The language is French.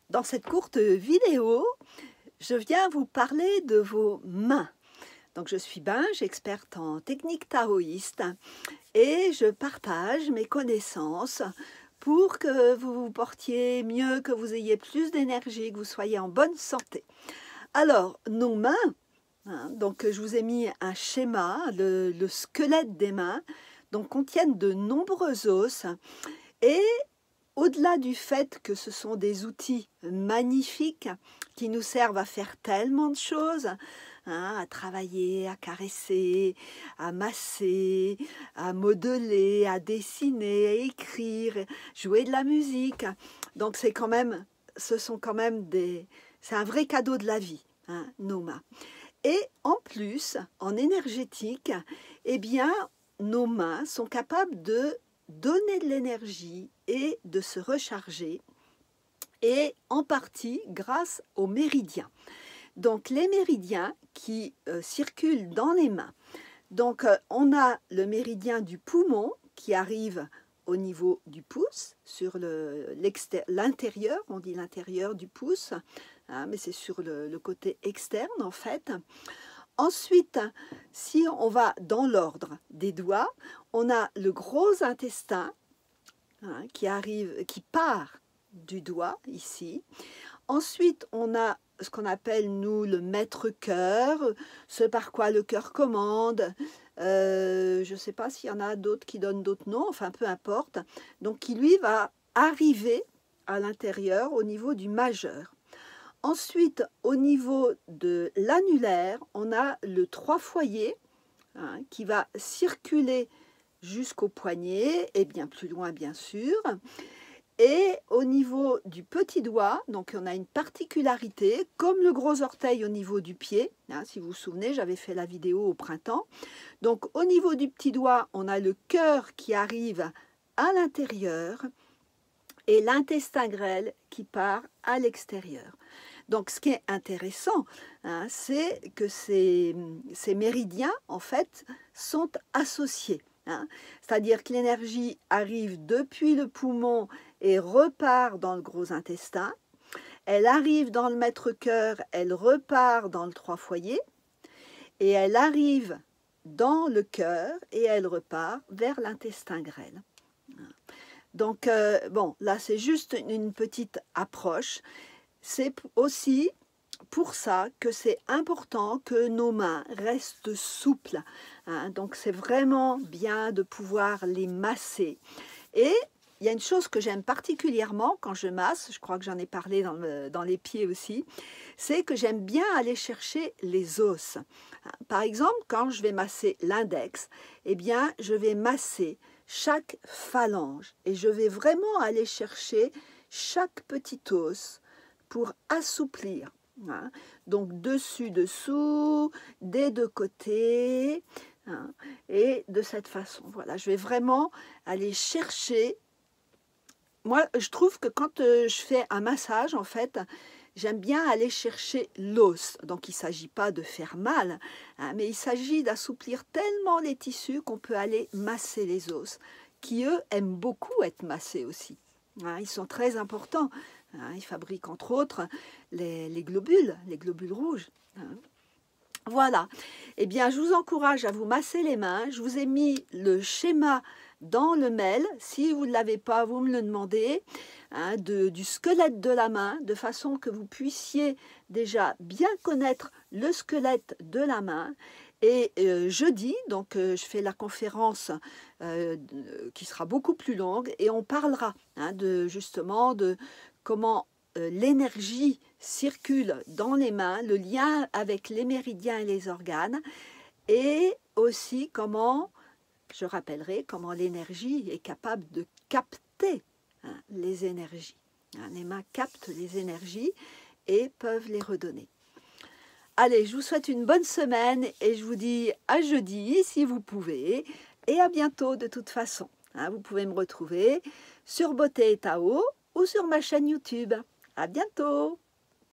Dans cette courte vidéo, je viens vous parler de vos mains. Donc je suis Binge, experte en technique taoïste, et je partage mes connaissances pour que vous vous portiez mieux, que vous ayez plus d'énergie, que vous soyez en bonne santé. Alors, nos mains, donc je vous ai mis un schéma, le squelette des mains, donc contiennent de nombreux os, et au-delà du fait que ce sont des outils magnifiques qui nous servent à faire tellement de choses, à travailler, à caresser, à masser, à modeler, à dessiner, à écrire, jouer de la musique. Donc c'est un vrai cadeau de la vie, nos mains. Et en plus, en énergétique, eh bien, nos mains sont capables de donner de l'énergie et de se recharger, et en partie grâce aux méridiens. Donc les méridiens qui circulent dans les mains. Donc on a le méridien du poumon qui arrive au niveau du pouce, sur l'intérieur, on dit l'intérieur du pouce, mais c'est sur le côté externe en fait. Ensuite, si on va dans l'ordre des doigts, on a le gros intestin qui part du doigt ici. Ensuite, on a ce qu'on appelle, nous, le maître-cœur, ce par quoi le cœur commande. Je ne sais pas s'il y en a d'autres qui donnent d'autres noms, enfin peu importe. Donc, qui lui va arriver à l'intérieur au niveau du majeur. Ensuite, au niveau de l'annulaire, on a le 3 foyers qui va circuler jusqu'au poignet et bien plus loin, bien sûr. Et au niveau du petit doigt, donc on a une particularité, comme le gros orteil au niveau du pied. Si vous vous souvenez, j'avais fait la vidéo au printemps. Donc au niveau du petit doigt, on a le cœur qui arrive à l'intérieur et l'intestin grêle qui part à l'extérieur. Donc ce qui est intéressant, c'est que ces méridiens, en fait, sont associés. C'est-à-dire que l'énergie arrive depuis le poumon et repart dans le gros intestin. Elle arrive dans le maître-cœur, elle repart dans le 3 foyers. Et elle arrive dans le cœur et elle repart vers l'intestin grêle. Donc, bon, là, c'est juste une petite approche. C'est aussi pour ça que c'est important que nos mains restent souples. Donc, c'est vraiment bien de pouvoir les masser. Et il y a une chose que j'aime particulièrement quand je masse, je crois que j'en ai parlé dans les pieds aussi, c'est que j'aime bien aller chercher les os. Par exemple, quand je vais masser l'index, eh bien, je vais masser chaque phalange et je vais vraiment aller chercher chaque petit os pour assouplir. Donc dessus, dessous, des deux côtés, et de cette façon. Voilà, je vais vraiment aller chercher. Moi, je trouve que quand je fais un massage, en fait, j'aime bien aller chercher l'os. Donc, il ne s'agit pas de faire mal, mais il s'agit d'assouplir tellement les tissus qu'on peut aller masser les os, qui, eux, aiment beaucoup être massés aussi. Ils sont très importants. Ils fabriquent, entre autres, les globules rouges. Voilà. Eh bien, je vous encourage à vous masser les mains. Je vous ai mis le schéma dans le mail. Si vous ne l'avez pas, vous me le demandez, du squelette de la main, de façon que vous puissiez déjà bien connaître le squelette de la main. Et jeudi, donc je fais la conférence qui sera beaucoup plus longue et on parlera justement de comment l'énergie circule dans les mains, le lien avec les méridiens et les organes, et aussi comment, je rappellerai, comment l'énergie est capable de capter les énergies. Les mains captent les énergies et peuvent les redonner. Allez, je vous souhaite une bonne semaine et je vous dis à jeudi si vous pouvez, et à bientôt de toute façon. Vous pouvez me retrouver sur Beauté et Tao ou sur ma chaîne YouTube. À bientôt!